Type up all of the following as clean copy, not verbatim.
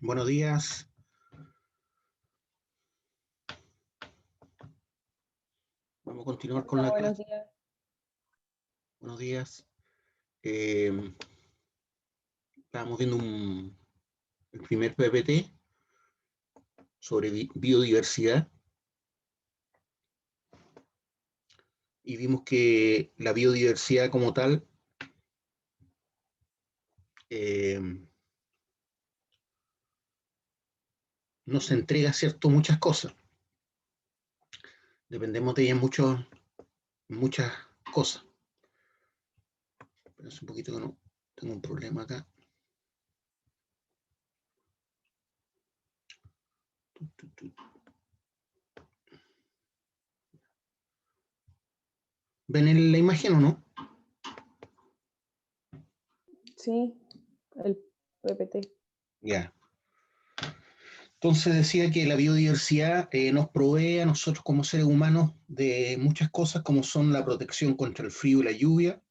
Buenos días. Vamos a continuar con Hola, la buenos clase. días. Buenos días. Estábamos viendo el primer PPT sobre biodiversidad y vimos que la biodiversidad como tal nos entrega, ¿cierto?, muchas cosas. Dependemos de ella en muchas cosas. Pero es un poquito que no tengo un problema acá. ¿Ven la imagen o no? Sí, el PPT. Ya. Entonces decía que la biodiversidad nos provee a nosotros como seres humanos de muchas cosas, como son la protección contra el frío y la lluvia.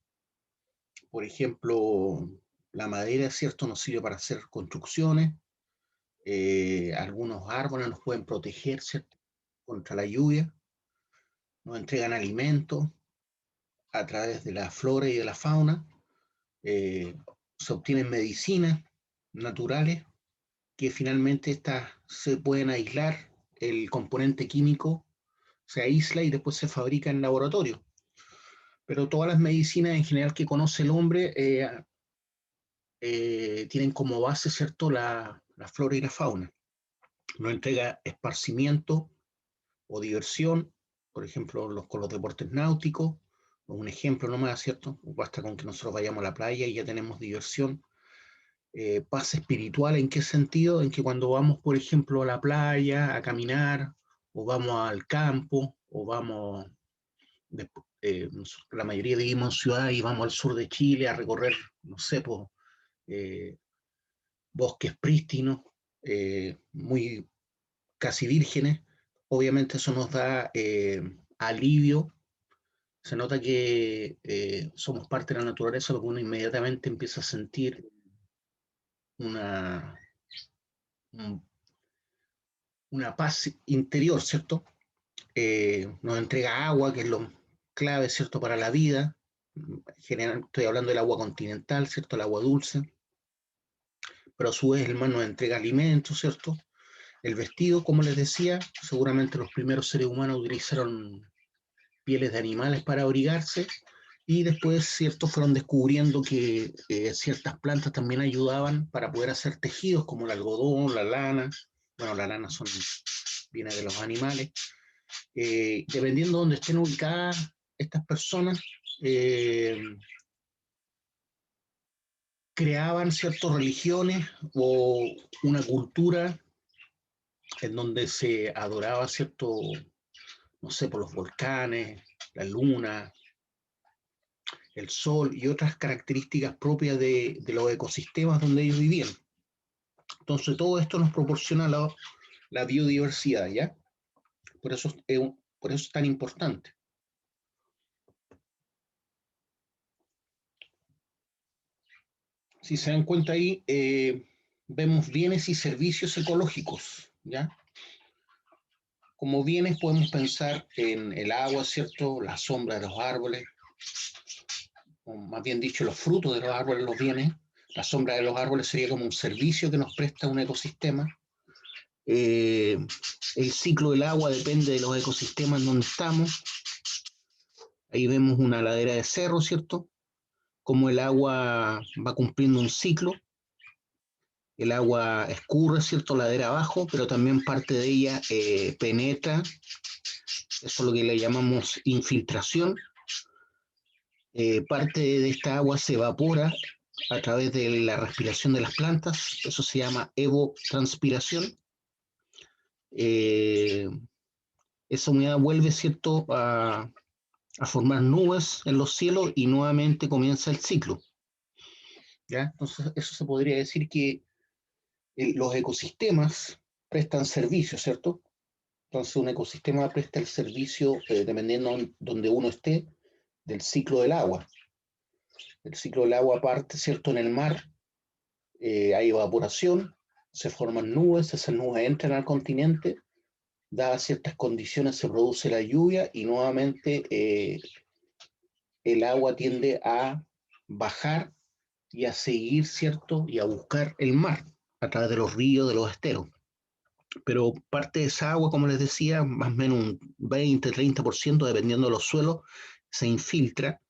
Por ejemplo, la madera, ¿cierto?, nos sirve para hacer construcciones. Algunos árboles nos pueden proteger, ¿cierto?, contra la lluvia. Nos entregan alimentos a través de la flora y de la fauna. Se obtienen medicinas naturales que finalmente estas se pueden aislar, el componente químico se aísla y después se fabrica en laboratorio. Pero todas las medicinas en general que conoce el hombre tienen como base, ¿cierto?, la flora y la fauna. Nos entrega esparcimiento o diversión, por ejemplo, con los deportes náuticos, un ejemplo nomás, ¿cierto? Basta con que nosotros vayamos a la playa y ya tenemos diversión. Paz espiritual, ¿en qué sentido? En que cuando vamos, por ejemplo, a la playa a caminar, o vamos al campo, o vamos, la mayoría vivimos en ciudad y vamos al sur de Chile a recorrer, no sé, pues, bosques prístinos, muy casi vírgenes. Obviamente eso nos da alivio. Se nota que somos parte de la naturaleza, porque uno inmediatamente empieza a sentir una, una paz interior, ¿cierto? Nos entrega agua, que es lo clave, ¿cierto?, para la vida. General, estoy hablando del agua continental, ¿cierto?, el agua dulce. Pero a su vez el mar nos entrega alimentos, ¿cierto? El vestido, como les decía, seguramente los primeros seres humanos utilizaron pieles de animales para abrigarse, y después, ¿cierto?, fueron descubriendo que ciertas plantas también ayudaban para poder hacer tejidos, como el algodón, la lana. Bueno, la lana viene de los animales. Dependiendo de donde estén ubicadas estas personas, creaban ciertas religiones o una cultura en donde se adoraba, cierto, no sé, por los volcanes, la luna, el sol y otras características propias de los ecosistemas donde ellos vivían. Entonces todo esto nos proporciona la biodiversidad, ¿ya? Por eso es tan importante. Si se dan cuenta ahí, vemos bienes y servicios ecológicos, ¿ya? Como bienes podemos pensar en el agua, ¿cierto?, la sombra de los árboles, o más bien dicho, los frutos de los árboles, los bienes. La sombra de los árboles sería como un servicio que nos presta un ecosistema. El ciclo del agua depende de los ecosistemas en donde estamos. Ahí vemos una ladera de cerro, ¿cierto? Como el agua va cumpliendo un ciclo. El agua escurre, ¿cierto?, ladera abajo, pero también parte de ella penetra. Eso es lo que le llamamos infiltración. Parte de esta agua se evapora a través de la respiración de las plantas. Eso se llama evotranspiración. Esa humedad vuelve, ¿cierto?, a formar nubes en los cielos y nuevamente comienza el ciclo, ¿ya? Entonces eso se podría decir que los ecosistemas prestan servicio, ¿cierto? Entonces un ecosistema presta el servicio, dependiendo de donde uno esté, del ciclo del agua. El ciclo del agua parte, ¿cierto?, en el mar, hay evaporación, se forman nubes, esas nubes entran al continente, dadas ciertas condiciones se produce la lluvia y nuevamente el agua tiende a bajar y a seguir, ¿cierto? Y a buscar el mar a través de los ríos, de los esteros. Pero parte de esa agua, como les decía, más o menos un 20-30%, dependiendo de los suelos, se infiltra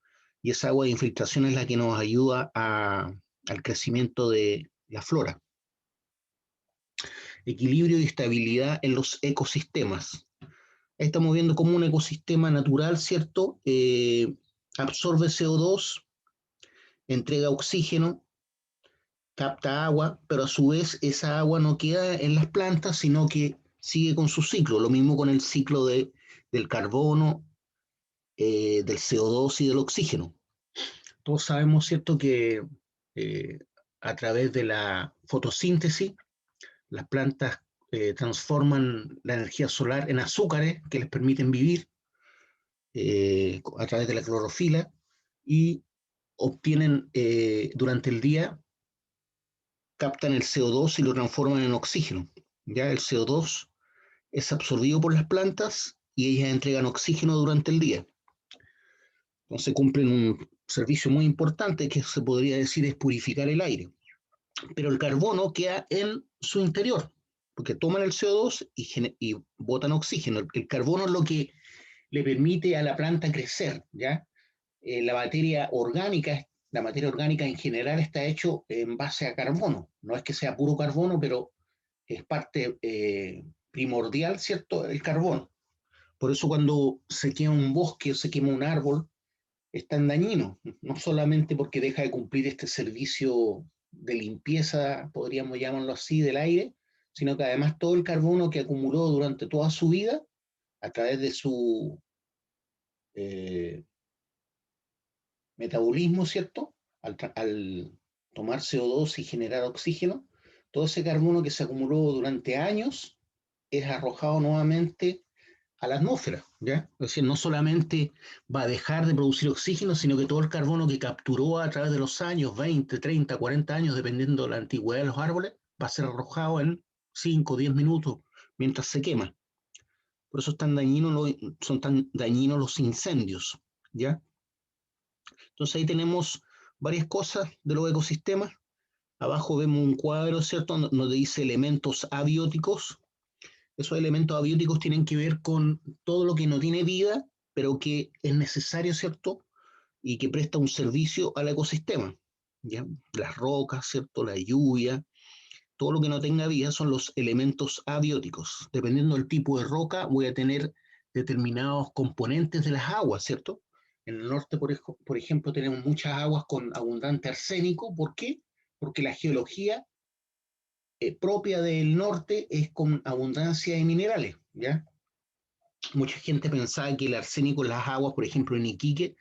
y esa agua de infiltración es la que nos ayuda al crecimiento de la flora. Equilibrio y estabilidad en los ecosistemas. Ahí estamos viendo cómo un ecosistema natural, ¿cierto? Absorbe CO2, entrega oxígeno, capta agua, pero a su vez esa agua no queda en las plantas, sino que sigue con su ciclo. Lo mismo con el ciclo del carbono, del CO2 y del oxígeno. Todos sabemos, ¿cierto?, que eh, a través de la fotosíntesis, las plantas transforman la energía solar en azúcares que les permiten vivir a través de la clorofila y obtienen durante el día, captan el CO2 y lo transforman en oxígeno. Ya el CO2 es absorbido por las plantas y ellas entregan oxígeno durante el día. Entonces cumplen un servicio muy importante que se podría decir es purificar el aire. Pero el carbono queda en su interior, porque toman el CO2 y botan oxígeno. El carbono es lo que le permite a la planta crecer, ¿ya? La materia orgánica en general está hecho en base a carbono. No es que sea puro carbono, pero es parte primordial, ¿cierto? El carbono. Por eso cuando se quema un bosque o se quema un árbol, es tan dañino, no solamente porque deja de cumplir este servicio de limpieza, podríamos llamarlo así, del aire, sino que además todo el carbono que acumuló durante toda su vida, a través de su eh, metabolismo, ¿cierto? Al tomar CO2 y generar oxígeno, todo ese carbono que se acumuló durante años es arrojado nuevamente a la atmósfera, ¿ya? Es decir, no solamente va a dejar de producir oxígeno, sino que todo el carbono que capturó a través de los años, 20, 30, 40 años, dependiendo de la antigüedad de los árboles, va a ser arrojado en 5 o 10 minutos mientras se quema. Por eso son tan dañinos los incendios, ¿ya? Entonces ahí tenemos varias cosas de los ecosistemas. Abajo vemos un cuadro, ¿cierto?, donde dice elementos abióticos. Esos elementos abióticos tienen que ver con todo lo que no tiene vida, pero que es necesario, ¿cierto? Y que presta un servicio al ecosistema. ¿Ya? Las rocas, ¿cierto? La lluvia, todo lo que no tenga vida son los elementos abióticos. Dependiendo del tipo de roca, voy a tener determinados componentes de las aguas, ¿cierto? En el norte, por ejemplo, tenemos muchas aguas con abundante arsénico. ¿Por qué? Porque la geología propia del norte es con abundancia de minerales, ¿ya? Mucha gente pensaba que el arsénico en las aguas, por ejemplo en Iquique,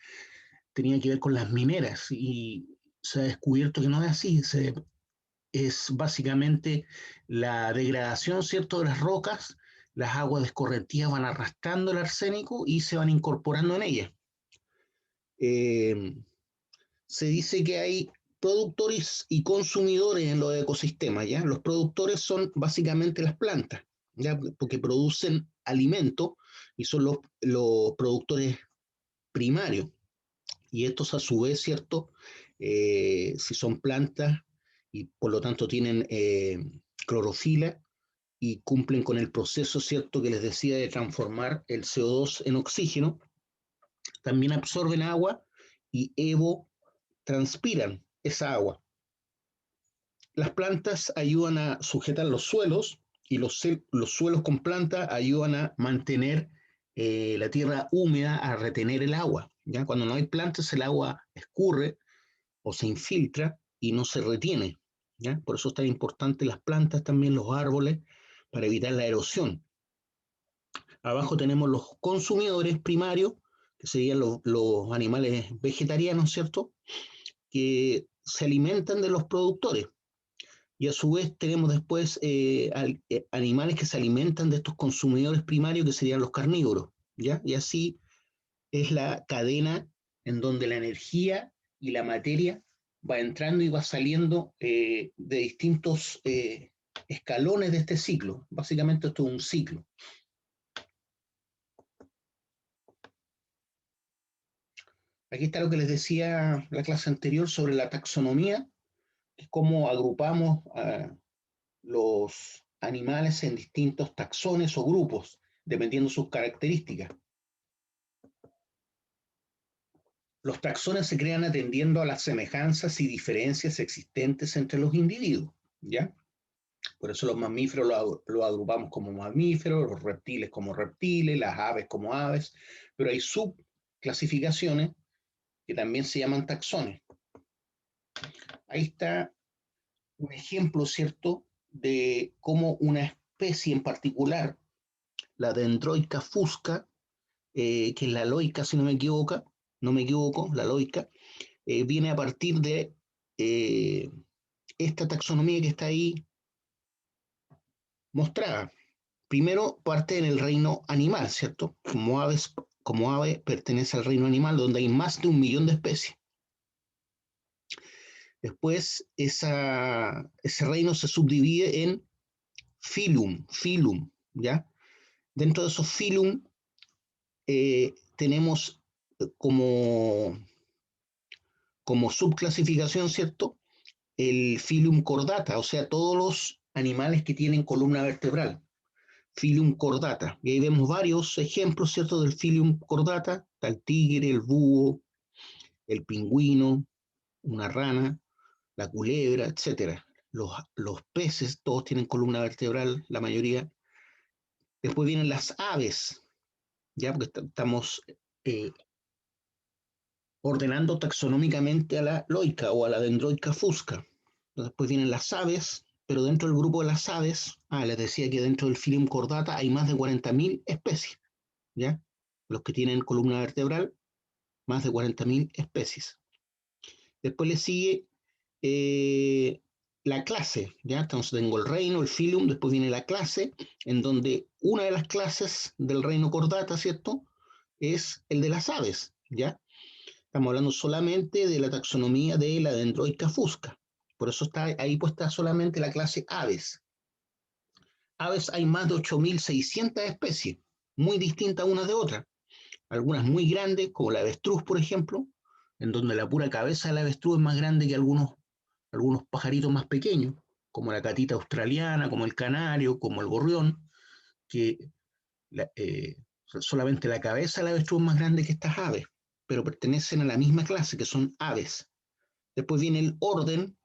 tenía que ver con las mineras y se ha descubierto que no es así. Es básicamente la degradación, ¿cierto?, de las rocas. Las aguas descorrentidas van arrastrando el arsénico y se van incorporando en ellas. Eh, Se dice que hay productores y consumidores en los ecosistemas, ¿ya? Los productores son básicamente las plantas, ¿ya? Porque producen alimento y son los productores primarios. Y estos a su vez, ¿cierto? Si son plantas y por lo tanto tienen clorofila y cumplen con el proceso, ¿cierto?, que les decía de transformar el CO2 en oxígeno, también absorben agua y evotranspiran esa agua. Las plantas ayudan a sujetar los suelos y los suelos con plantas ayudan a mantener la tierra húmeda, a retener el agua. ¿Ya? Cuando no hay plantas, el agua escurre o se infiltra y no se retiene. ¿Ya? Por eso es tan importante las plantas, también los árboles, para evitar la erosión. Abajo tenemos los consumidores primarios, que serían los animales vegetarianos, ¿cierto?, que se alimentan de los productores. Y a su vez tenemos después animales que se alimentan de estos consumidores primarios, que serían los carnívoros, ¿ya? Y así es la cadena en donde la energía y la materia va entrando y va saliendo de distintos escalones de este ciclo. Básicamente esto es un ciclo. Aquí está lo que les decía la clase anterior sobre la taxonomía, que es cómo agrupamos los animales en distintos taxones o grupos, dependiendo de sus características. Los taxones se crean atendiendo a las semejanzas y diferencias existentes entre los individuos, ¿ya? Por eso los mamíferos lo agrupamos como mamíferos, los reptiles como reptiles, las aves como aves, pero hay subclasificaciones que también se llaman taxones. Ahí está un ejemplo, ¿cierto?, de cómo una especie en particular, la Dendroica fusca, que es la loica, si no me equivoco, la loica, viene a partir de esta taxonomía que está ahí mostrada. Primero parte en el reino animal, ¿cierto? Como ave pertenece al reino animal, donde hay más de 1 millón de especies. Después ese reino se subdivide en filum, ¿ya? Dentro de esos filum tenemos como subclasificación, ¿cierto?, el filum cordata, o sea, todos los animales que tienen columna vertebral. Filum cordata. Y ahí vemos varios ejemplos, ¿cierto?, del Filum cordata. Está el tigre, el búho, el pingüino, una rana, la culebra, etcétera. Los peces, todos tienen columna vertebral, la mayoría. Después vienen las aves, ya porque estamos ordenando taxonómicamente a la loica o a la dendroica fusca. Después vienen las aves, pero dentro del grupo de las aves, les decía que dentro del Filum cordata hay más de 40.000 especies, ¿ya? Los que tienen columna vertebral, más de 40.000 especies. Después le sigue la clase, ¿ya? Entonces tengo el reino, el filum, después viene la clase, en donde una de las clases del reino cordata, ¿cierto?, es el de las aves, ¿ya? Estamos hablando solamente de la taxonomía de la Dendroica fusca. Por eso está ahí puesta solamente la clase aves. Aves hay más de 8.600 especies, muy distintas unas de otras. Algunas muy grandes, como la avestruz, por ejemplo, en donde la pura cabeza de la avestruz es más grande que algunos pajaritos más pequeños, como la catita australiana, como el canario, como el gorrión, que la, solamente la cabeza de la avestruz es más grande que estas aves, pero pertenecen a la misma clase, que son aves. Después viene el orden,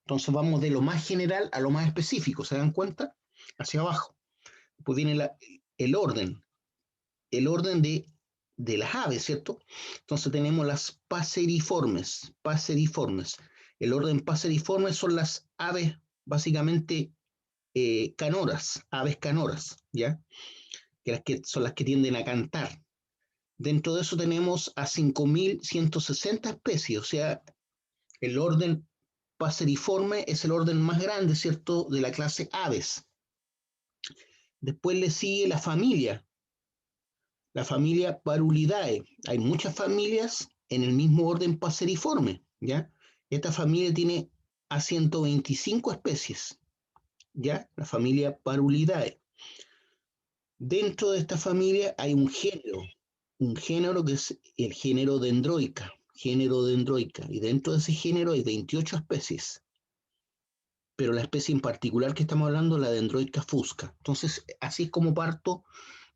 entonces vamos de lo más general a lo más específico, ¿se dan cuenta? Hacia abajo. Después viene el orden de las aves, ¿cierto? Entonces tenemos las paseriformes. El orden paseriforme son las aves básicamente aves canoras, ¿ya? Que son las que tienden a cantar. Dentro de eso tenemos a 5.160 especies, o sea, el orden paseriforme es el orden más grande, ¿cierto?, de la clase aves. Después le sigue la familia Parulidae. Hay muchas familias en el mismo orden paseriforme, ¿ya? Esta familia tiene a 125 especies, ¿ya? La familia Parulidae. Dentro de esta familia hay un género que es el género Dendroica, y dentro de ese género hay 28 especies, pero la especie en particular que estamos hablando es la Dendroica fusca. Entonces, así es como parto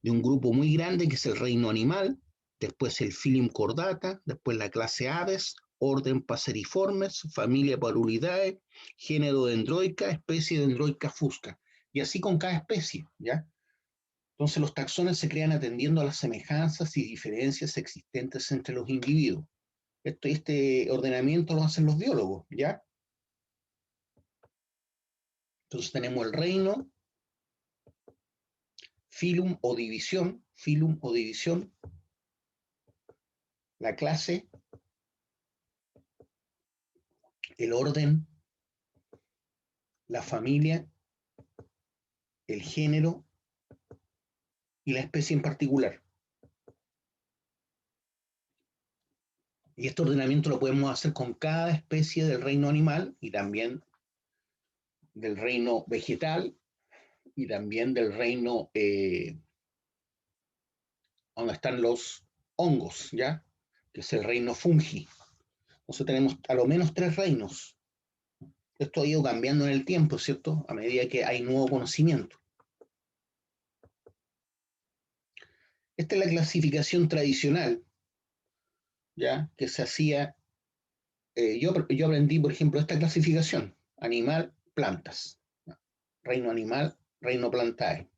de un grupo muy grande que es el reino animal, después el Filum cordata, después la clase aves, orden Passeriformes, familia Parulidae, género Dendroica, especie Dendroica fusca, y así con cada especie, ¿ya? Entonces los taxones se crean atendiendo a las semejanzas y diferencias existentes entre los individuos. Este ordenamiento lo hacen los biólogos, ¿ya? Entonces tenemos el reino, filum o división, la clase, el orden, la familia, el género y la especie en particular. Y este ordenamiento lo podemos hacer con cada especie del reino animal y también del reino vegetal y también del reino donde están los hongos, ¿ya? Que es el reino fungi. Entonces tenemos a lo menos 3 reinos. Esto ha ido cambiando en el tiempo, ¿cierto? A medida que hay nuevo conocimiento. Esta es la clasificación tradicional, ¿ya? Que se hacía. Yo aprendí, por ejemplo, esta clasificación: animal, plantas. ¿Ya? Reino animal, reino plantae.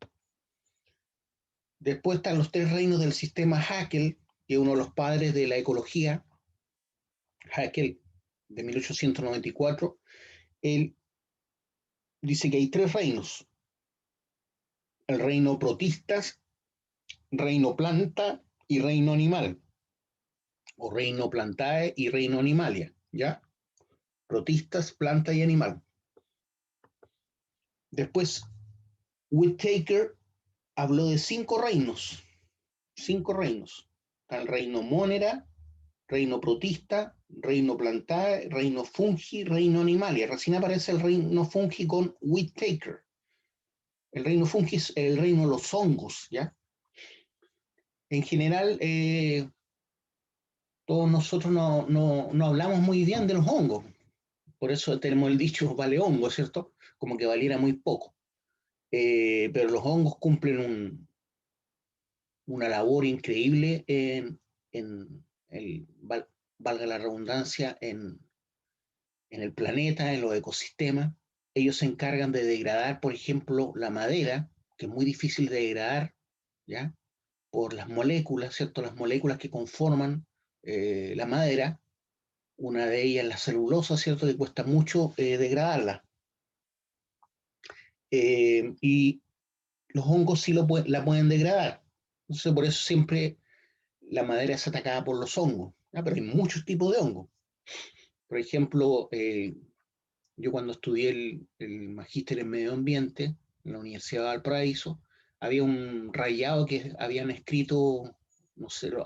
Después están los 3 reinos del sistema Haeckel, que es uno de los padres de la ecología, Haeckel, de 1894. Él dice que hay 3 reinos: el reino protistas, reino planta y reino animal, o reino plantae y reino animalia, ¿ya? Protistas, planta y animal. Después, Whittaker habló de 5 reinos, 5 reinos. Está el reino Monera, reino protista, reino plantae, reino fungi, reino animalia. Recién aparece el reino fungi con Whittaker. El reino fungi es el reino de los hongos, ¿ya? En general, todos nosotros no hablamos muy bien de los hongos. Por eso tenemos el dicho vale hongo, ¿cierto? Como que valiera muy poco. Pero los hongos cumplen una labor increíble en el, valga la redundancia, en el planeta, en los ecosistemas. Ellos se encargan de degradar, por ejemplo, la madera, que es muy difícil de degradar, ¿ya? Por las moléculas, ¿cierto? Las moléculas que conforman la madera. Una de ellas es la celulosa, ¿cierto? Que cuesta mucho degradarla. Y los hongos sí la pueden degradar. Entonces, por eso siempre la madera es atacada por los hongos. Pero hay muchos tipos de hongos. Por ejemplo, yo cuando estudié el magíster en medio ambiente en la Universidad de Valparaíso, había un rayado que habían escrito, no sé, los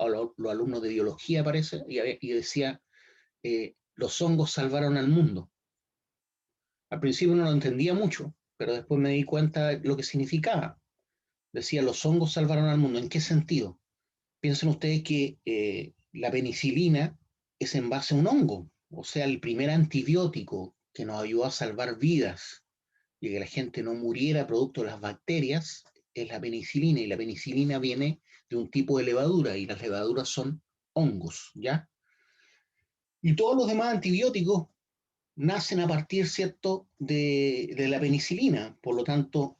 alumnos de biología parece, y decía, los hongos salvaron al mundo. Al principio no lo entendía mucho, pero después me di cuenta de lo que significaba. Decía, los hongos salvaron al mundo. ¿En qué sentido? Piensen ustedes que la penicilina es en base a un hongo, o sea, el primer antibiótico que nos ayudó a salvar vidas y que la gente no muriera producto de las bacterias es la penicilina, y la penicilina viene de un tipo de levadura, y las levaduras son hongos, ¿ya? Y todos los demás antibióticos nacen a partir, ¿cierto?, de la penicilina. Por lo tanto,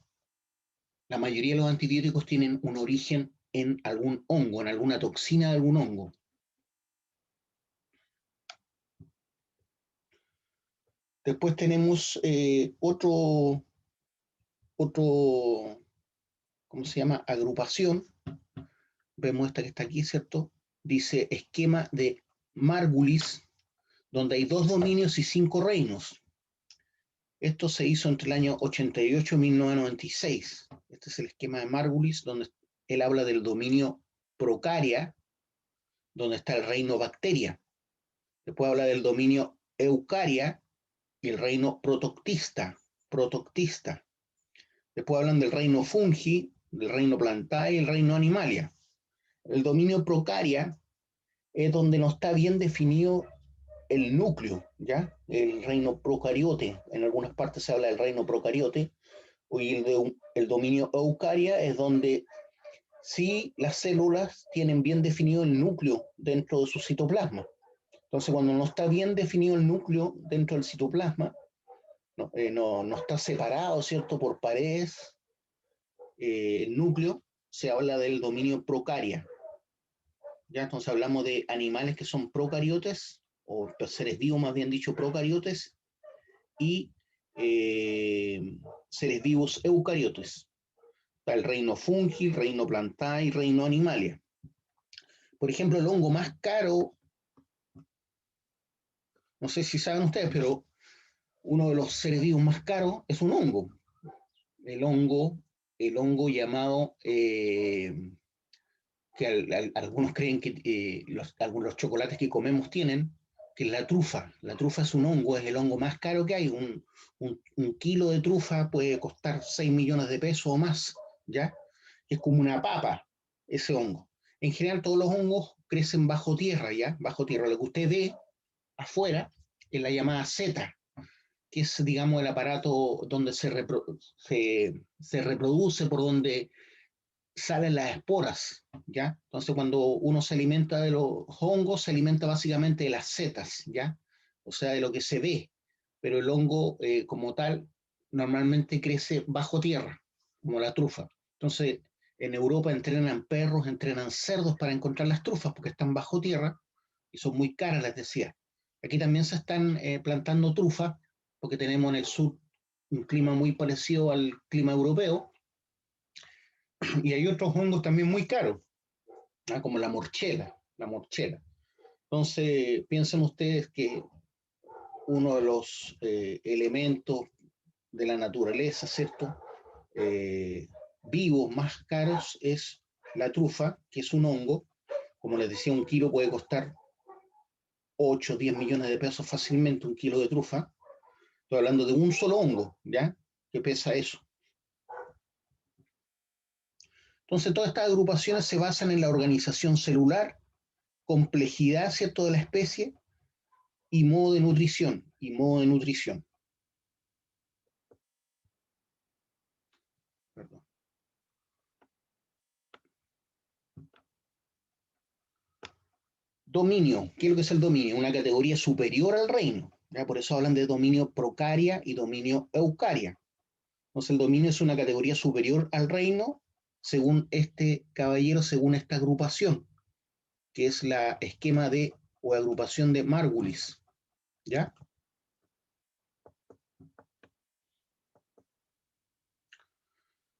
la mayoría de los antibióticos tienen un origen en algún hongo, en alguna toxina de algún hongo. Después tenemos otro, ¿cómo se llama? Agrupación. Vemos esta que está aquí, ¿cierto? Dice esquema de Margulis, donde hay 2 dominios y 5 reinos. Esto se hizo entre el año 88 y 1996. Este es el esquema de Margulis, donde él habla del dominio Procaria, donde está el reino Bacteria. Después habla del dominio Eucaria y el reino Protoctista. Después hablan del reino Fungi, del reino Plantae y el reino Animalia. El dominio Procaria es donde no está bien definido el núcleo, ¿ya? El reino procariote. En algunas partes se habla del reino procariote. Y el dominio Eucaria es donde sí las células tienen bien definido el núcleo dentro de su citoplasma. Entonces, cuando no está bien definido el núcleo dentro del citoplasma, no está separado, ¿cierto?, por paredes, el núcleo, se habla del dominio procaria. ¿Ya? Entonces hablamos de animales que son procariotes, o seres vivos más bien dicho, procariotes, y seres vivos eucariotes. Está el reino fungi, reino plantae y reino animalia. Por ejemplo, el hongo más caro, no sé si saben ustedes, pero uno de los seres vivos más caros es un hongo. El hongo llamado, que algunos creen que algunos chocolates que comemos tienen, que es la trufa. La trufa es un hongo, es el hongo más caro que hay. Un kilo de trufa puede costar 6 millones de pesos o más, ¿ya? Es como una papa, ese hongo. En general, todos los hongos crecen bajo tierra, ¿ya? Bajo tierra. Lo que usted ve afuera es la llamada seta, que es, digamos, el aparato donde se reproduce, por donde salen las esporas, ¿ya? Entonces, cuando uno se alimenta de los hongos, se alimenta básicamente de las setas, ¿ya? O sea, de lo que se ve, pero el hongo como tal normalmente crece bajo tierra, como la trufa. Entonces, en Europa entrenan perros, entrenan cerdos para encontrar las trufas porque están bajo tierra y son muy caras, les decía. Aquí también se están plantando trufas porque tenemos en el sur un clima muy parecido al clima europeo y hay otros hongos también muy caros, ¿ah? Como la morchela, la morchela. Entonces, piensen ustedes que uno de los elementos de la naturaleza, ¿cierto? Eh, Vivos más caros es la trufa, que es un hongo. Como les decía, un kilo puede costar 8 o 10 millones de pesos fácilmente, un kilo de trufa. Estoy hablando de un solo hongo, ¿ya? Que pesa eso. Entonces, todas estas agrupaciones se basan en la organización celular, complejidad, ¿cierto?, de la especie y modo de nutrición, y modo de nutrición. Perdón. Dominio, ¿qué es lo que es el dominio? Una categoría superior al reino, ¿ya? Por eso hablan de dominio procaria y dominio eucaria. Entonces el dominio es una categoría superior al reino, según este caballero, según esta agrupación, que es la esquema de o agrupación de Margulis, ¿ya?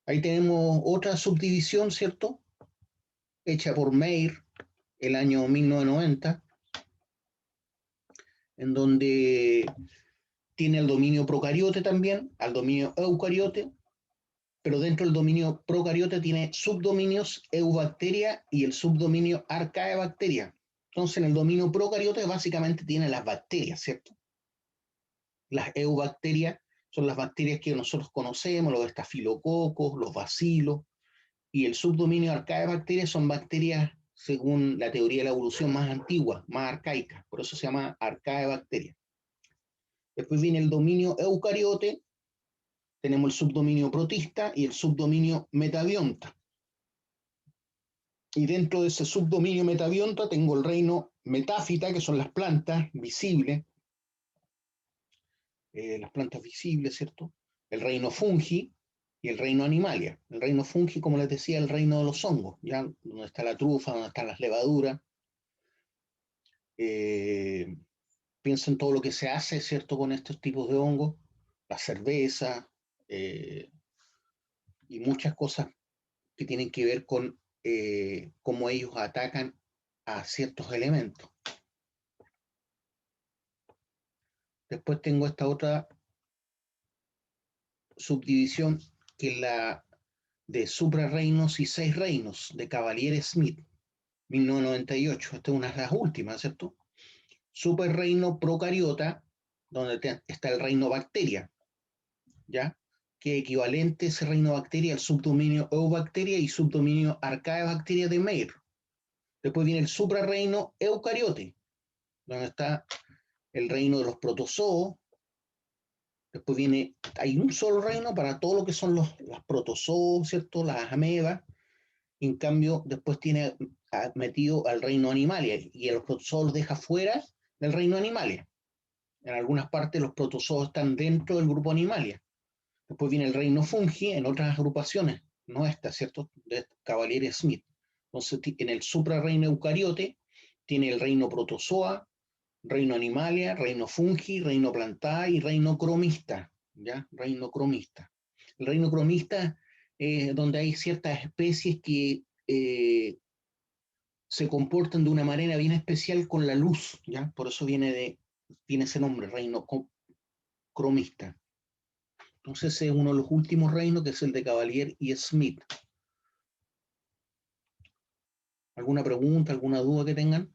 Ahí tenemos otra subdivisión, ¿cierto? Hecha por Meyer el año 1990, en donde tiene el dominio procariote también, al dominio eucariote, pero dentro del dominio procariote tiene subdominios eubacteria y el subdominio arcaebacteria. Entonces, en el dominio procariote básicamente tiene las bacterias, ¿cierto? Las eubacterias son las bacterias que nosotros conocemos, los estafilococos, los bacilos, y el subdominio arcaebacteria son bacterias según la teoría de la evolución más antigua, más arcaica, por eso se llama arcaebacteria. Después viene el dominio eucariote, tenemos el subdominio protista y el subdominio metabionta. Y dentro de ese subdominio metabionta tengo el reino metáfita, que son las plantas visibles, ¿cierto? El reino fungi y el reino animalia. El reino fungi, como les decía, el reino de los hongos, ¿ya? Donde está la trufa, donde están las levaduras. Piensa en todo lo que se hace, ¿cierto?, con estos tipos de hongos, la cerveza y muchas cosas que tienen que ver con cómo ellos atacan a ciertos elementos. Después tengo esta otra subdivisión que es la de suprarreinos y seis reinos de Cavalier Smith, 1998. Esta es una de las últimas, ¿cierto? Superreino procariota, donde está el reino bacteria, ¿ya? Que equivalente ese reino bacteria al subdominio eubacteria y subdominio arcaebacteria de Meyer. Después viene el suprarreino eucariote, donde está el reino de los protozoos. Después viene, hay un solo reino para todo lo que son los protozoos, ¿cierto? Las amebas. En cambio, después tiene metido al reino animalia y a los protozoos los deja fuera del reino animalia. En algunas partes los protozoos están dentro del grupo animalia. Después viene el reino fungi en otras agrupaciones, no esta, ¿cierto? De Cavalier Smith. Entonces, en el suprarreino eucariote tiene el reino protozoa, reino animalia, reino fungi, reino plantae y reino cromista, ¿ya? Reino cromista. El reino cromista es donde hay ciertas especies que se comportan de una manera bien especial con la luz, ¿ya? Por eso tiene ese nombre, reino cromista. Entonces ese es uno de los últimos reinos, que es el de Cavalier y Smith. ¿Alguna pregunta, alguna duda que tengan?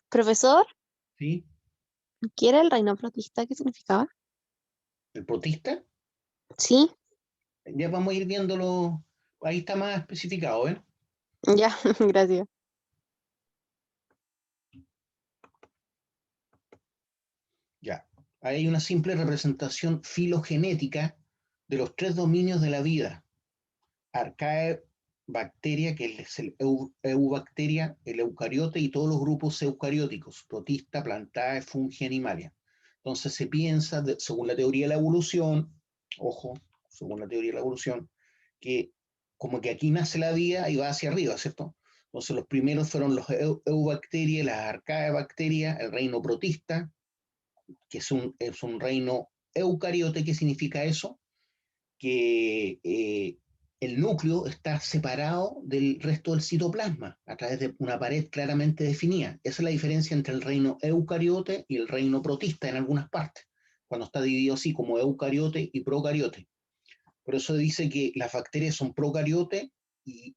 Profesor, ¿Sí? ¿qué era el reino protista? ¿Qué significaba? ¿El protista? Sí, Ya vamos a ir viéndolo. Ahí está más especificado, ¿eh? ya, gracias. Ya. Hay una simple representación filogenética de los tres dominios de la vida. Arcae, bacteria, que es el eubacteria, el eucariote y todos los grupos eucarióticos, protista, plantae, fungi, animalia. Entonces se piensa, según la teoría de la evolución, ojo, según la teoría de la evolución, que como que aquí nace la vida y va hacia arriba, ¿cierto? Entonces los primeros fueron los eubacterias, las arcaebacterias, el reino protista, que es un reino eucariote. ¿Qué significa eso? Que el núcleo está separado del resto del citoplasma a través de una pared claramente definida. Esa es la diferencia entre el reino eucariote y el reino protista en algunas partes, cuando está dividido así como eucariote y procariote. Por eso dice que las bacterias son procariote y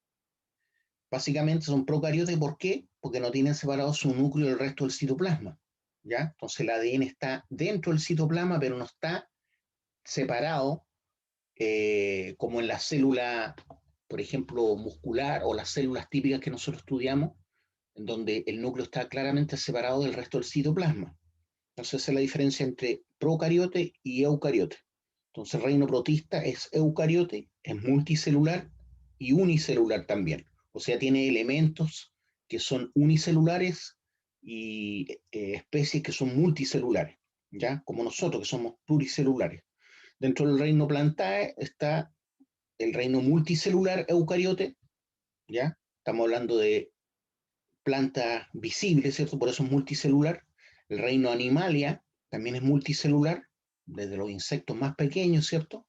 básicamente son procariote. ¿Por qué? Porque no tienen separado su núcleo del resto del citoplasma. ¿Ya? Entonces el ADN está dentro del citoplasma, pero no está separado como en la célula, por ejemplo, muscular o las células típicas que nosotros estudiamos, en donde el núcleo está claramente separado del resto del citoplasma. Entonces, esa es la diferencia entre procariote y eucariote. Entonces, el reino protista es eucariote, es multicelular y unicelular también. O sea, tiene elementos que son unicelulares y especies que son multicelulares, ¿ya? Como nosotros, que somos pluricelulares. Dentro del reino Plantae está el reino multicelular eucariote, ¿ya? Estamos hablando de plantas visibles, ¿cierto? Por eso es multicelular. El reino Animalia también es multicelular, desde los insectos más pequeños, ¿cierto?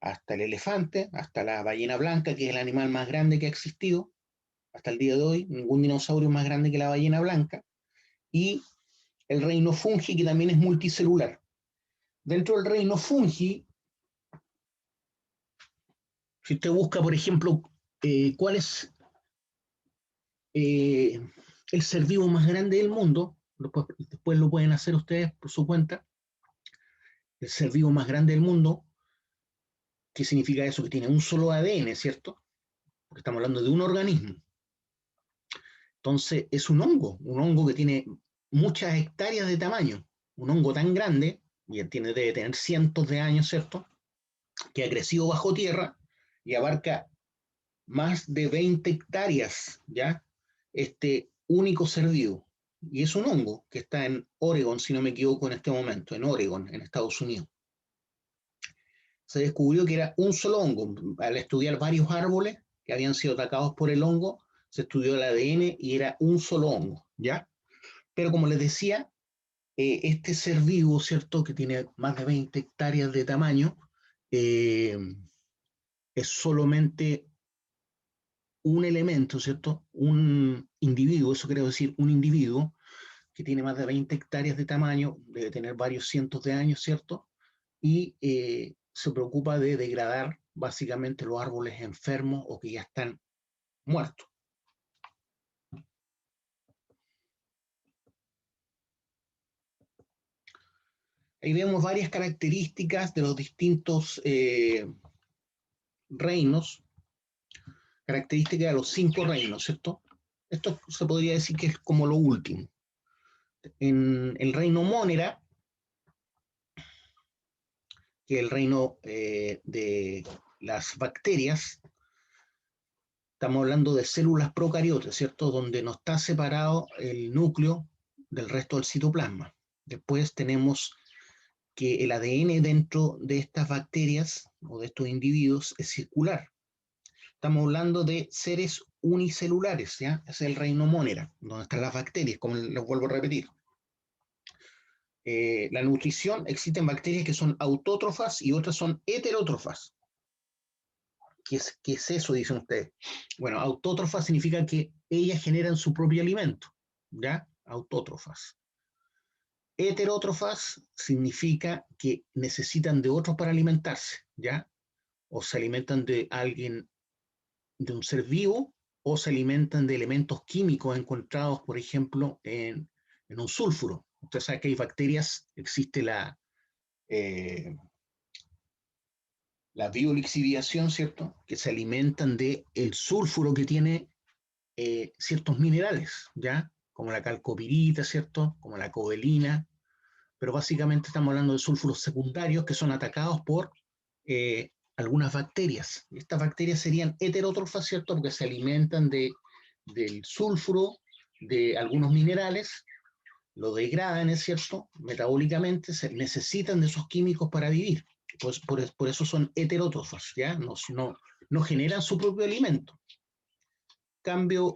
Hasta el elefante, hasta la ballena blanca, que es el animal más grande que ha existido hasta el día de hoy. Ningún dinosaurio es más grande que la ballena blanca. Y el reino Fungi, que también es multicelular. Dentro del reino Fungi, si usted busca, por ejemplo, cuál es eh, el ser vivo más grande del mundo, después lo pueden hacer ustedes por su cuenta, el ser vivo más grande del mundo. ¿Qué significa eso? Que tiene un solo ADN, ¿cierto? Porque estamos hablando de un organismo. Entonces es un hongo que tiene muchas hectáreas de tamaño, un hongo tan grande, y debe tener cientos de años, ¿cierto? Que ha crecido bajo tierra y abarca más de 20 hectáreas, ¿ya? Este único ser vivo. Y es un hongo que está en Oregon, si no me equivoco, en este momento, en Oregon, en Estados Unidos. Se descubrió que era un solo hongo. Al estudiar varios árboles que habían sido atacados por el hongo, se estudió el ADN y era un solo hongo, ¿ya? Pero como les decía, este ser vivo, ¿cierto?, que tiene más de 20 hectáreas de tamaño, eh, es solamente un elemento, ¿cierto? Un individuo, eso quiero decir, un individuo que tiene más de 20 hectáreas de tamaño, debe tener varios cientos de años, ¿cierto? Y se preocupa de degradar básicamente los árboles enfermos o que ya están muertos. Ahí vemos varias características de los distintos reinos, características de los 5 reinos, ¿cierto? Esto se podría decir que es como lo último. En el reino Mónera, que es el reino de las bacterias, estamos hablando de células procariotas, ¿cierto? Donde no está separado el núcleo del resto del citoplasma. Después tenemos que el ADN dentro de estas bacterias o de estos individuos es circular. Estamos hablando de seres unicelulares, ¿ya? Es el reino Mónera, donde están las bacterias, como les vuelvo a repetir. La nutrición, existen bacterias que son autótrofas y otras son heterótrofas. ¿Qué es eso, dicen ustedes? Bueno, autótrofas significa que ellas generan su propio alimento, ¿ya? Autótrofas. Heterótrofas significa que necesitan de otros para alimentarse, ¿ya? O se alimentan de alguien de un ser vivo o se alimentan de elementos químicos encontrados, por ejemplo, en un sulfuro. Usted sabe que hay bacterias, existe la biolixiviación, ¿cierto? Que se alimentan del sulfuro que tiene ciertos minerales, ¿ya? Como la calcopirita, ¿cierto? Como la cobalina, pero básicamente estamos hablando de sulfuros secundarios que son atacados por algunas bacterias. Estas bacterias serían heterótrofas, ¿cierto? Porque se alimentan del sulfuro, de algunos minerales, lo degradan, ¿es cierto? Metabólicamente se necesitan de esos químicos para vivir. Pues por eso son heterótrofas, ¿ya? No generan su propio alimento. Cambio,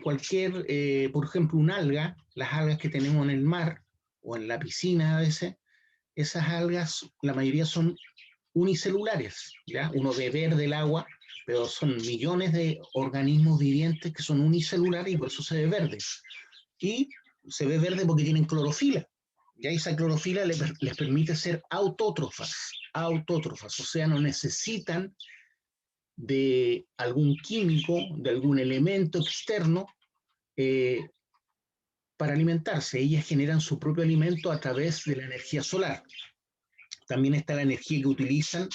cualquier, por ejemplo, un alga, las algas que tenemos en el mar o en la piscina a veces, esas algas, la mayoría son unicelulares, ¿ya? Uno ve verde el agua, pero son millones de organismos vivientes que son unicelulares y por eso se ve verde. Y se ve verde porque tienen clorofila. Y esa clorofila les permite ser autótrofas, o sea, no necesitan de algún químico, de algún elemento externo para alimentarse. Ellas generan su propio alimento a través de la energía solar. También está la energía que utilizan,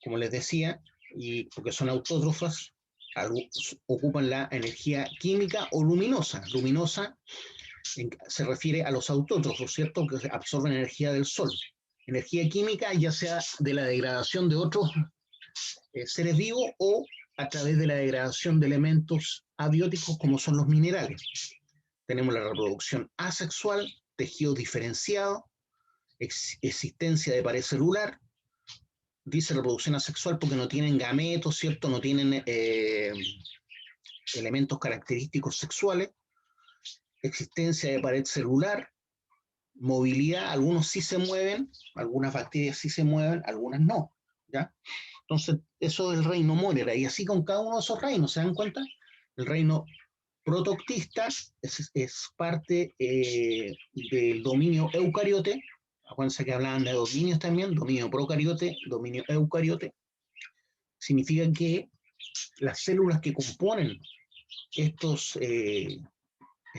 como les decía, y porque son autótrofas, ocupan la energía química o luminosa. Luminosa se refiere a los autótrofos, ¿cierto? Que absorben energía del sol. Energía química, ya sea de la degradación de otros seres vivos o a través de la degradación de elementos abióticos como son los minerales. Tenemos la reproducción asexual, tejido diferenciado, existencia de pared celular. Dice reproducción asexual porque no tienen gametos, ¿cierto? No tienen elementos característicos sexuales. Existencia de pared celular, movilidad, algunos sí se mueven, algunas bacterias sí se mueven, algunas no, ¿ya? Entonces, eso del reino Monera, y así con cada uno de esos reinos, ¿se dan cuenta? El reino protoctista es parte del dominio eucariote. Acuérdense que hablaban de dominios también, dominio procariote, dominio eucariote. Significa que las células que componen estas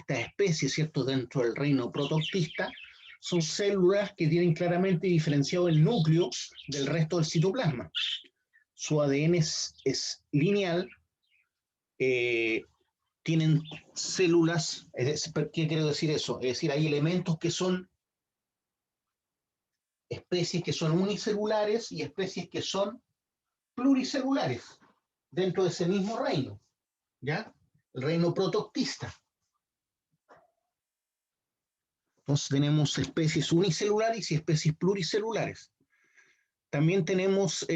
especies, ¿cierto?, dentro del reino protoctista, son células que tienen claramente diferenciado el núcleo del resto del citoplasma. Su ADN es lineal, tienen células, ¿qué quiero decir eso? Es decir, hay elementos que son especies que son unicelulares y especies que son pluricelulares dentro de ese mismo reino, ¿ya? El reino protoctista. Entonces tenemos especies unicelulares y especies pluricelulares. También tenemos,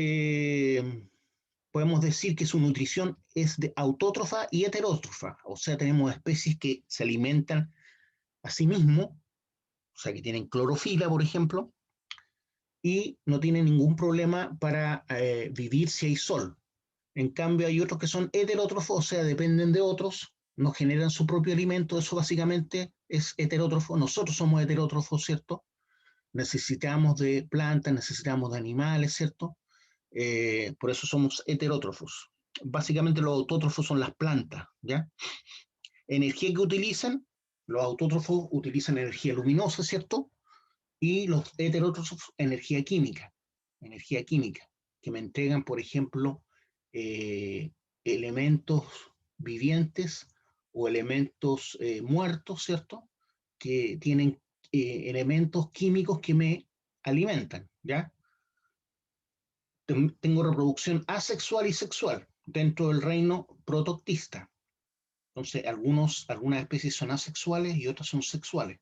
podemos decir que su nutrición es de autótrofa y heterótrofa, o sea, tenemos especies que se alimentan a sí mismos, o sea, que tienen clorofila, por ejemplo, y no tienen ningún problema para vivir si hay sol. En cambio, hay otros que son heterótrofos, o sea, dependen de otros, no generan su propio alimento, eso básicamente es heterótrofo. Nosotros somos heterótrofos, ¿cierto? Necesitamos de plantas, necesitamos de animales, ¿cierto? Por eso somos heterótrofos. Básicamente los autótrofos son las plantas, ¿ya? Energía que utilizan, los autótrofos utilizan energía luminosa, ¿cierto? Y los heterótrofos, energía química, que me entregan, por ejemplo, elementos vivientes o elementos muertos, ¿cierto? Que tienen elementos químicos que me alimentan, ¿ya? Tengo reproducción asexual y sexual dentro del reino protoctista. Entonces, algunas especies son asexuales y otras son sexuales.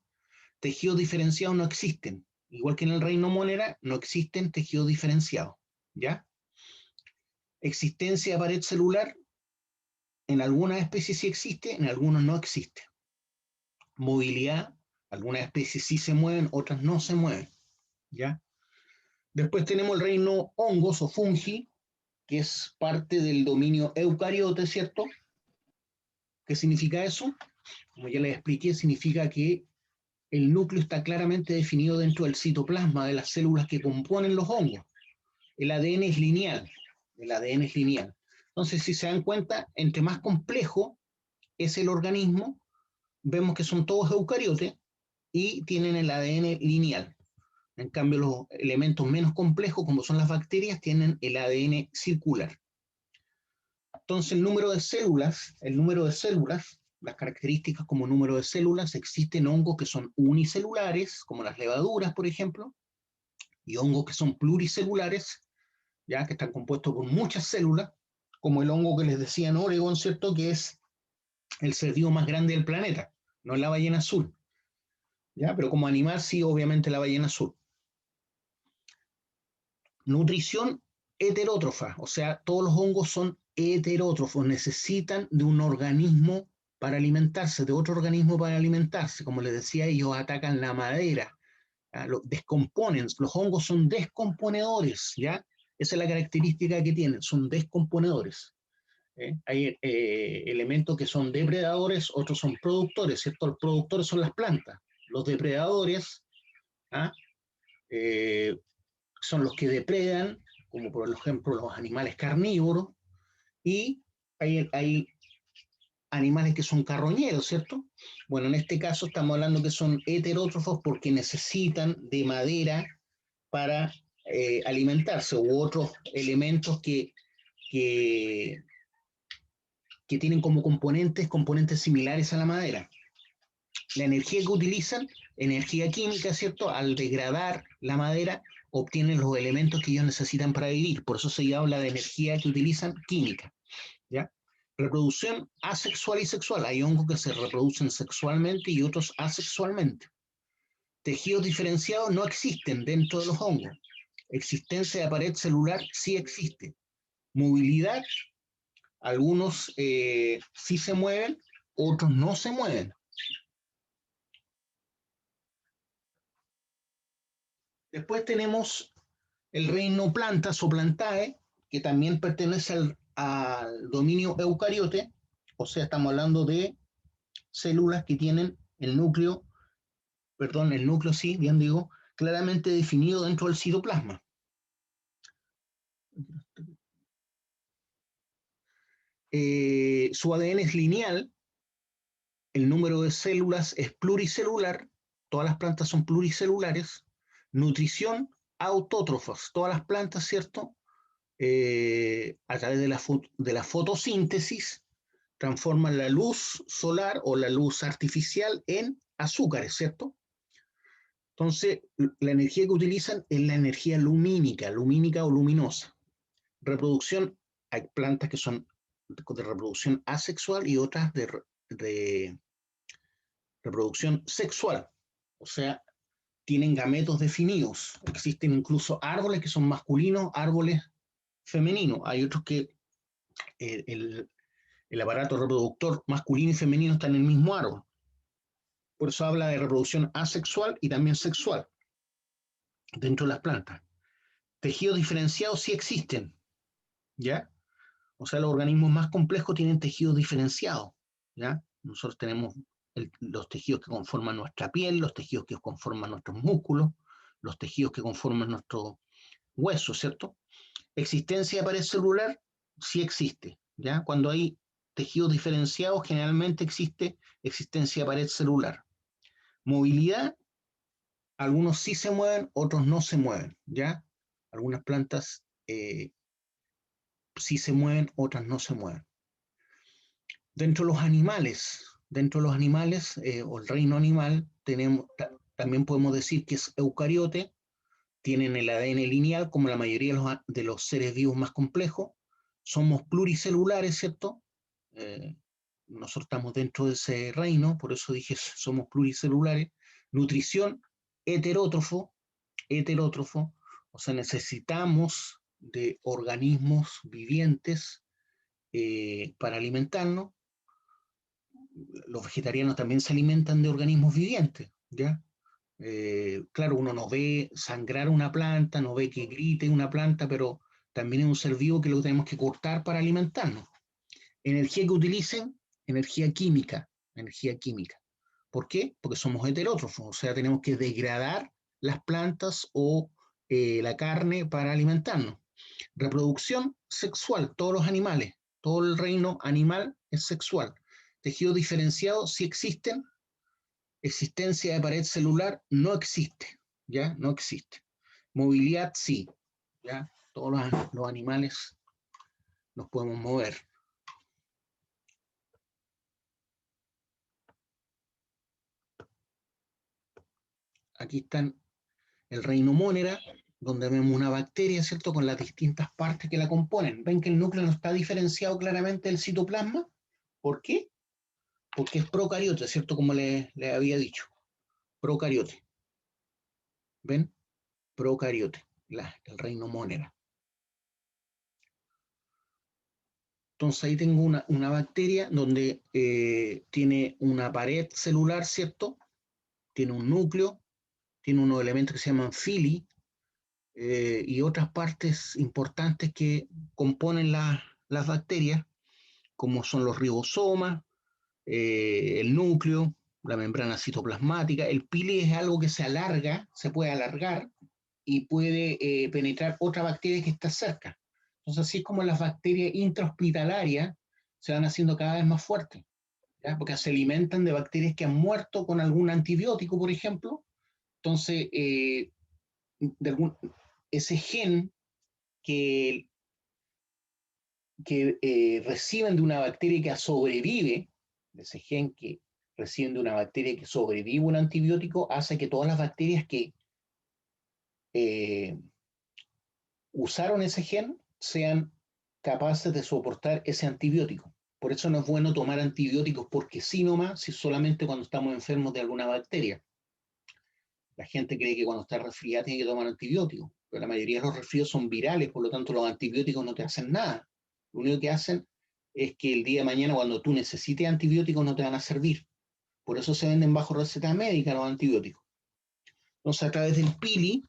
Tejidos diferenciados no existen. Igual que en el reino Monera, no existen tejidos diferenciados, ¿ya? Existencia de pared celular, en algunas especies sí existe, en algunas no existe. Movilidad, algunas especies sí se mueven, otras no se mueven, ¿ya? Después tenemos el reino hongos o fungi, que es parte del dominio eucariote, ¿cierto? ¿Qué significa eso? Como ya les expliqué, significa que el núcleo está claramente definido dentro del citoplasma de las células que componen los hongos. El ADN es lineal. Entonces Entonces, si se dan cuenta, entre más complejo es el organismo, vemos que son todos eucariotes y tienen el ADN lineal. En cambio, los elementos menos complejos, como son las bacterias, tienen el ADN circular. Entonces, el número de células, las características como número de células, existen hongos que son unicelulares, como las levaduras, por ejemplo, y hongos que son pluricelulares, ya que están compuestos por muchas células, como el hongo que les decía en Oregon, ¿cierto? Que es el ser vivo más grande del planeta, no es la ballena azul, ¿ya? Pero como animal sí, obviamente la ballena azul. Nutrición heterótrofa, o sea, todos los hongos son heterótrofos, necesitan de un organismo para alimentarse, de otro organismo para alimentarse. Como les decía, ellos atacan la madera, lo descomponen, los hongos son descomponedores, ¿ya? Esa es la característica que tienen, son descomponedores. Hay elementos que son depredadores, otros son productores, ¿cierto? Los productores son las plantas, los depredadores, ¿ah? Son los que depredan, como por ejemplo los animales carnívoros, y hay animales que son carroñeros, ¿cierto? Bueno, en este caso estamos hablando que son heterótrofos porque necesitan de madera para alimentarse, u otros elementos que, que tienen como componentes similares a la madera. La energía que utilizan, energía química, ¿cierto? Al degradar la madera, obtienen los elementos que ellos necesitan para vivir. Por eso se habla de energía que utilizan química, ¿ya? Reproducción asexual y sexual. Hay hongos que se reproducen sexualmente y otros asexualmente. Tejidos diferenciados no existen dentro de los hongos. Existencia de pared celular sí existe. Movilidad, algunos sí se mueven, otros no se mueven. Después tenemos el reino plantas o plantae, que también pertenece al dominio eucariote, o sea, estamos hablando de células que tienen el núcleo sí, bien digo, claramente definido dentro del citoplasma. Su ADN es lineal, el número de células es pluricelular, todas las plantas son pluricelulares, nutrición autótrofos, todas las plantas, ¿cierto? A través de la fotosíntesis, transforman la luz solar o la luz artificial en azúcares, ¿cierto? Entonces, la energía que utilizan es la energía lumínica o luminosa. Reproducción, hay plantas que son de reproducción asexual y otras de reproducción sexual, o sea, tienen gametos definidos. Existen incluso árboles que son masculinos, árboles femeninos. Hay otros que el aparato reproductor masculino y femenino están en el mismo árbol. Por eso habla de reproducción asexual y también sexual dentro de las plantas. Tejidos diferenciados sí existen, ¿ya? O sea, los organismos más complejos tienen tejidos diferenciados, ¿ya? Nosotros tenemos los tejidos que conforman nuestra piel, los tejidos que conforman nuestros músculos, los tejidos que conforman nuestros huesos, ¿cierto? Existencia de pared celular sí existe, ¿ya? Cuando hay tejidos diferenciados, generalmente existe existencia de pared celular. Movilidad, algunos sí se mueven, otros no se mueven, ¿ya? Algunas plantas sí se mueven, otras no se mueven. Dentro de los animales, o el reino animal, también podemos decir que es eucariote, tienen el ADN lineal como la mayoría de los seres vivos más complejos, somos pluricelulares, ¿cierto? Nosotros estamos dentro de ese reino, por eso dije somos pluricelulares. Nutrición heterótrofo, o sea, necesitamos de organismos vivientes para alimentarnos. Los vegetarianos también se alimentan de organismos vivientes, ¿ya? Claro, uno no ve sangrar una planta, no ve que grite una planta, pero también es un ser vivo que lo tenemos que cortar para alimentarnos. Energía que utilicen, energía química. ¿Por qué? Porque somos heterótrofos, o sea, tenemos que degradar las plantas o la carne para alimentarnos. Reproducción sexual, todos los animales, Todo el reino animal es sexual. Tejidos diferenciados sí existen. Existencia de pared celular no existe, ¿ya? No existe. Movilidad sí, ¿ya? Todos los animales nos podemos mover. Aquí están el reino Monera, donde vemos una bacteria, ¿cierto? Con las distintas partes que la componen. ¿Ven que el núcleo no está diferenciado claramente del citoplasma? ¿Por qué? Porque es procariote, ¿cierto? Como le había dicho. Procariote. ¿Ven? Procariote, el reino Monera. Entonces ahí tengo una bacteria donde tiene una pared celular, ¿cierto? Tiene un núcleo, tiene unos elementos que se llaman fili y otras partes importantes que componen las bacterias, como son los ribosomas, el núcleo, la membrana citoplasmática. El pili es algo que se alarga, se puede alargar y puede penetrar otra bacteria que está cerca. Entonces, así es como las bacterias intrahospitalarias se van haciendo cada vez más fuertes, ¿ya? Porque se alimentan de bacterias que han muerto con algún antibiótico, por ejemplo. Entonces, ese gen que, reciben de una bacteria que sobrevive, ese gen que reciben de una bacteria que sobrevive un antibiótico, hace que todas las bacterias que usaron ese gen sean capaces de soportar ese antibiótico. Por eso no es bueno tomar antibióticos porque sí nomás, si solamente cuando estamos enfermos de alguna bacteria. La gente cree que cuando está resfriada tiene que tomar antibióticos, pero la mayoría de los resfríos son virales, por lo tanto los antibióticos no te hacen nada. Lo único que hacen es que el día de mañana cuando tú necesites antibióticos no te van a servir. Por eso se venden bajo receta médica los antibióticos. Entonces a través del pili,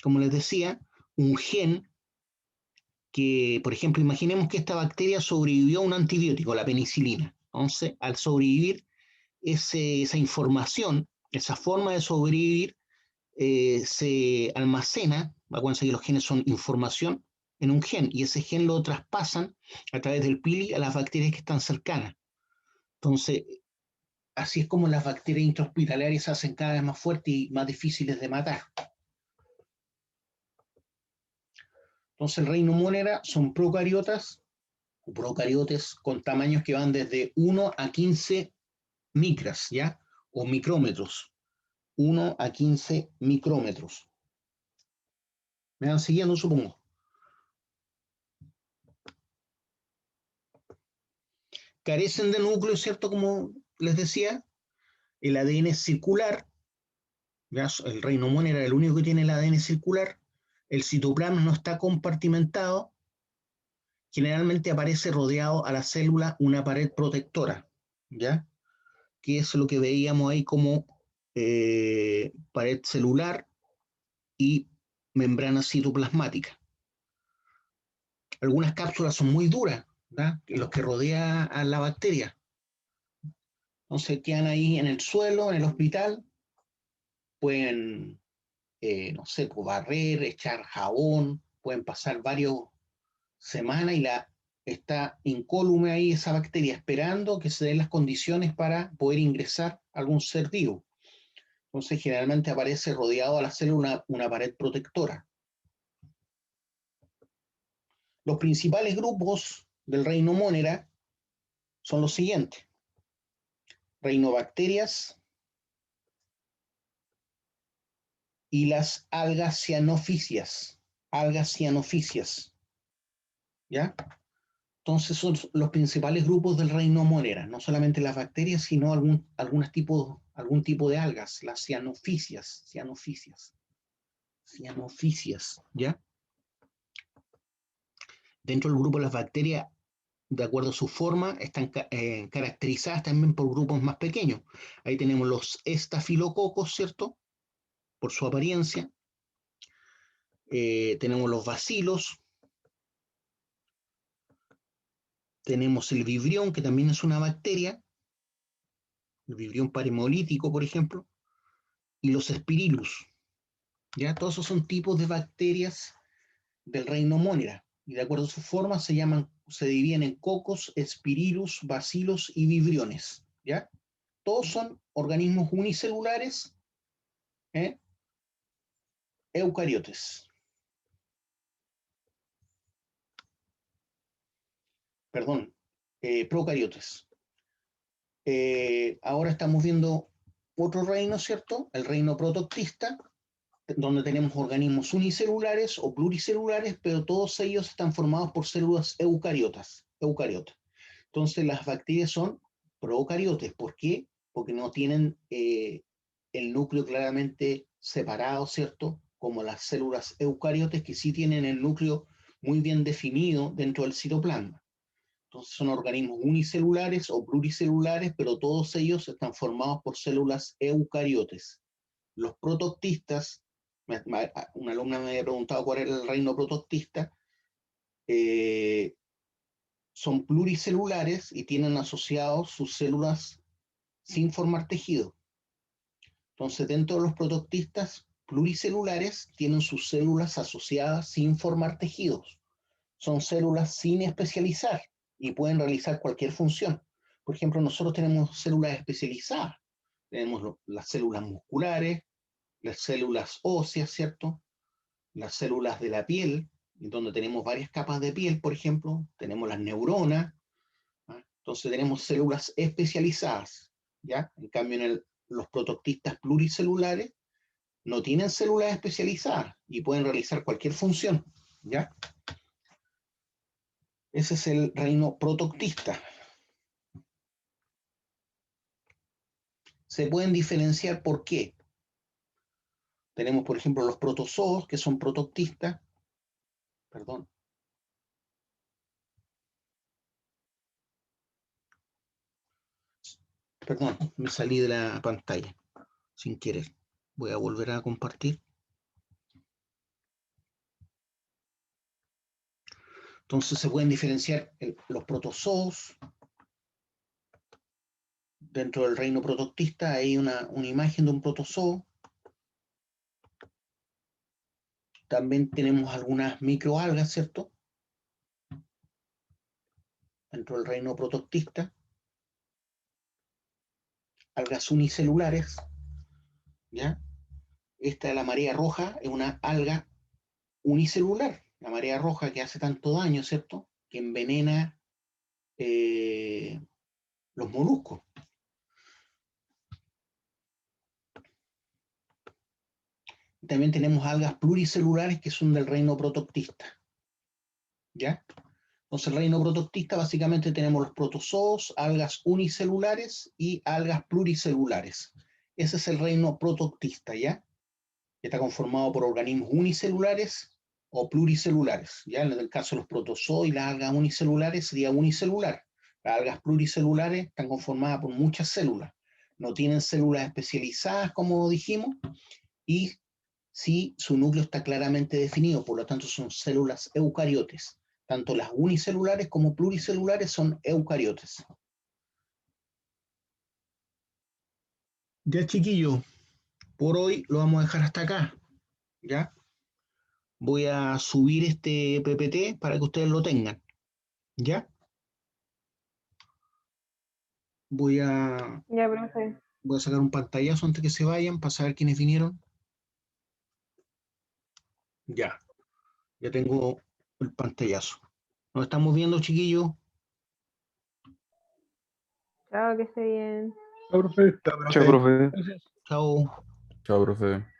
como les decía, un gen que, por ejemplo, imaginemos que esta bacteria sobrevivió a un antibiótico, la penicilina. Entonces, al sobrevivir, esa información, esa forma de sobrevivir, se almacena, acuérdense que los genes son información en un gen, y ese gen lo traspasan a través del pili a las bacterias que están cercanas. Entonces, así es como las bacterias intrahospitalarias se hacen cada vez más fuertes y más difíciles de matar. Entonces, el reino Monera son procariotas o procariotes con tamaños que van desde 1 a 15 micras, ¿ya? O micrómetros. 1 a 15 micrómetros. ¿Me van siguiendo, supongo? Carecen de núcleo, ¿cierto? Como les decía, el ADN es circular, ¿ya? El reino Monera era el único que tiene el ADN circular, el citoplasma no está compartimentado, generalmente aparece rodeado a la célula una pared protectora, ¿ya? Que es lo que veíamos ahí como pared celular y membrana citoplasmática. Algunas cápsulas son muy duras, ¿verdad? Los que rodean a la bacteria. Entonces quedan ahí en el suelo, en el hospital, pueden, no sé, pues barrer, echar jabón, pueden pasar varias semanas y está incólume ahí esa bacteria, esperando que se den las condiciones para poder ingresar a algún ser vivo. Entonces generalmente aparece rodeado a la célula una pared protectora. Los principales grupos del reino Monera son los siguientes: reinobacterias y las algas cianofisias. Algas cianofisias, ¿ya? Entonces son los principales grupos del reino Monera, no solamente las bacterias, sino algún tipo de algas, las cianofisias, ¿ya? Dentro del grupo de las bacterias, de acuerdo a su forma, están caracterizadas también por grupos más pequeños. Ahí tenemos los estafilococos, ¿cierto? Por su apariencia. Tenemos los bacilos. Tenemos el vibrión, que también es una bacteria. El vibrión paremolítico, por ejemplo. Y los spirillus. ¿Ya? Todos esos son tipos de bacterias del reino Monera. Y de acuerdo a su forma se llaman se dividen en cocos, espirilus, bacilos y vibriones, ¿ya? Todos son organismos unicelulares, eucariotes. Perdón, procariotes. Ahora estamos viendo otro reino, ¿cierto? El reino protoctista, donde tenemos organismos unicelulares o pluricelulares, pero todos ellos están formados por células eucariotas. Entonces las bacterias son procariotes. ¿Por qué? Porque no tienen el núcleo claramente separado, ¿cierto? Como las células eucariotes, que sí tienen el núcleo muy bien definido dentro del citoplasma. Entonces son organismos unicelulares o pluricelulares, pero todos ellos están formados por células eucariotes. Los protoctistas, una alumna me había preguntado cuál era el reino protoctista, son pluricelulares y tienen asociados sus células sin formar tejido. Entonces, dentro de los protoctistas pluricelulares tienen sus células asociadas sin formar tejidos. Son células sin especializar y pueden realizar cualquier función. Por ejemplo, nosotros tenemos células especializadas. Tenemos las células musculares, las células óseas, ¿cierto? Las células de la piel, donde tenemos varias capas de piel, por ejemplo. Tenemos las neuronas. Entonces tenemos células especializadas, ¿ya? En cambio, los protoctistas pluricelulares no tienen células especializadas y pueden realizar cualquier función, ¿ya? Ese es el reino protoctista. Se pueden diferenciar por qué. Tenemos, por ejemplo, los protozoos, que son protoctistas. Perdón. Perdón, me salí de la pantalla sin querer. Voy a volver a compartir. Entonces se pueden diferenciar los protozoos. Dentro del reino protoctista hay una imagen de un protozoo. También tenemos algunas microalgas, ¿cierto? Dentro del reino protoctista. Algas unicelulares, ¿ya? Esta de la marea roja es una alga unicelular. La marea roja que hace tanto daño, ¿cierto? Que envenena los moluscos. También tenemos algas pluricelulares que son del reino protoctista, ¿ya? Entonces, el reino protoctista básicamente tenemos los protozoos, algas unicelulares y algas pluricelulares. Ese es el reino protoctista, ¿ya? Que está conformado por organismos unicelulares o pluricelulares, ¿ya? En el caso de los protozoos y las algas unicelulares sería unicelular. Las algas pluricelulares están conformadas por muchas células. No tienen células especializadas, como dijimos, y sí, su núcleo está claramente definido, por lo tanto son células eucariotes. Tanto las unicelulares como pluricelulares son eucariotes. Ya, chiquillo, por hoy lo vamos a dejar hasta acá, ¿ya? Voy a subir este PPT para que ustedes lo tengan, ¿ya? Voy a Ya, profe. sacar un pantallazo antes que se vayan para saber quiénes vinieron. Ya tengo el pantallazo. Nos estamos viendo, chiquillos. Chao, que esté bien. Chao, profe. Chao, profe. Chao. Chao, profe.